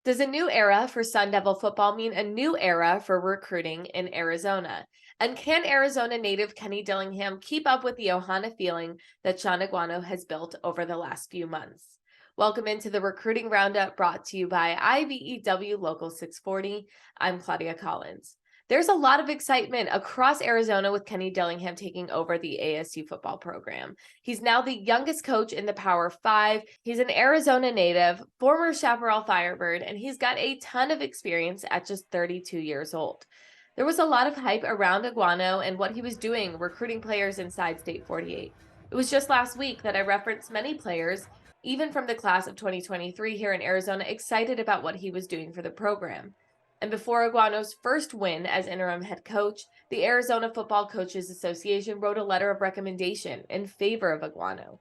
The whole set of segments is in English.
Does a new era for Sun Devil football mean a new era for recruiting in Arizona? And can Arizona native Kenny Dillingham keep up with the Ohana feeling that Sean Aguano has built over the last few months? Welcome into the Recruiting Roundup brought to you by IBEW Local 640. I'm Claudia Collins. There's a lot of excitement across Arizona with Kenny Dillingham taking over the ASU football program. He's now the youngest coach in the Power Five. He's an Arizona native, former Chaparral Firebird, and he's got a ton of experience at just 32 years old. There was a lot of hype around Aguano and what he was doing recruiting players inside State 48. It was just last week that I referenced many players, even from the class of 2023 here in Arizona, excited about what he was doing for the program. And before Aguano's first win as interim head coach, the Arizona Football Coaches Association wrote a letter of recommendation in favor of Aguano.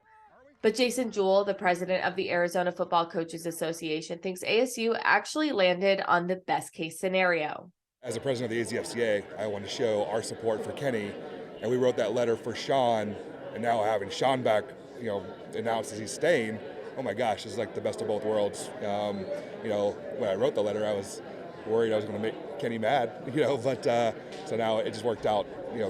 But Jason Jewell, the president of the Arizona Football Coaches Association, thinks ASU actually landed on the best case scenario. As the president of the AZFCA, I want to show our support for Kenny, and we wrote that letter for Sean, and now having Sean back, announces he's staying. Oh my gosh, this is like the best of both worlds. When I wrote the letter, I was worried I was going to make Kenny mad, but so now it just worked out,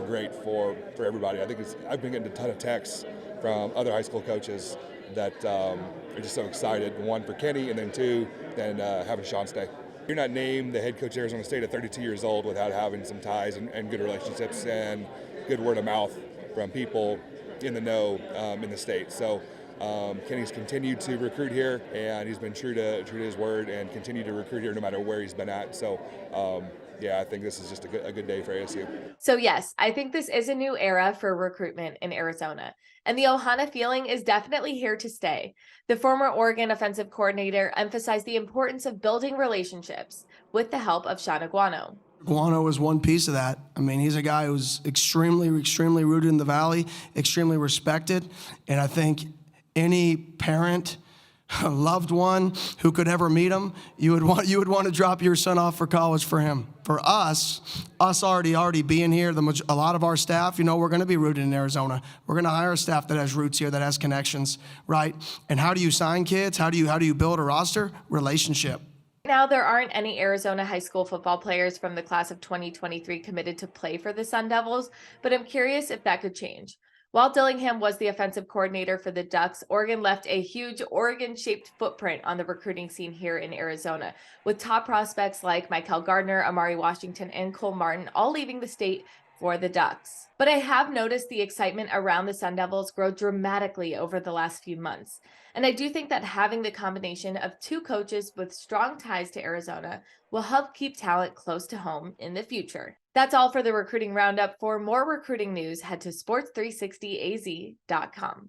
great for everybody. I've been getting a ton of texts from other high school coaches that are just so excited. One for Kenny, and then two, having Sean stay. You're not named the head coach of Arizona State at 32 years old without having some ties and good relationships and good word of mouth from people in the know in the state. So Kenny's continued to recruit here, and he's been true to his word and continued to recruit here no matter where he's been at. So I think this is just a good day for ASU. So yes, I think this is a new era for recruitment in Arizona, and the Ohana feeling is definitely here to stay. The former Oregon offensive coordinator emphasized the importance of building relationships with the help of Sean Aguano. Aguano is one piece of that. I mean, he's a guy who's extremely rooted in the Valley, extremely respected, and I think any parent, loved one who could ever meet him, you would want to drop your son off for college for him. For us already being here, a lot of our staff, we're going to be rooted in Arizona. We're going to hire a staff that has roots here, that has connections, right? And how do you sign kids? How do you build a roster? Relationship. Now, there aren't any Arizona high school football players from the class of 2023 committed to play for the Sun Devils, but I'm curious if that could change. While Dillingham was the offensive coordinator for the Ducks, Oregon left a huge Oregon-shaped footprint on the recruiting scene here in Arizona, with top prospects like Michael Gardner, Amari Washington, and Cole Martin all leaving the state for the Ducks. But I have noticed the excitement around the Sun Devils grow dramatically over the last few months. And I do think that having the combination of two coaches with strong ties to Arizona will help keep talent close to home in the future. That's all for the Recruiting Roundup. For more recruiting news, head to sports360az.com.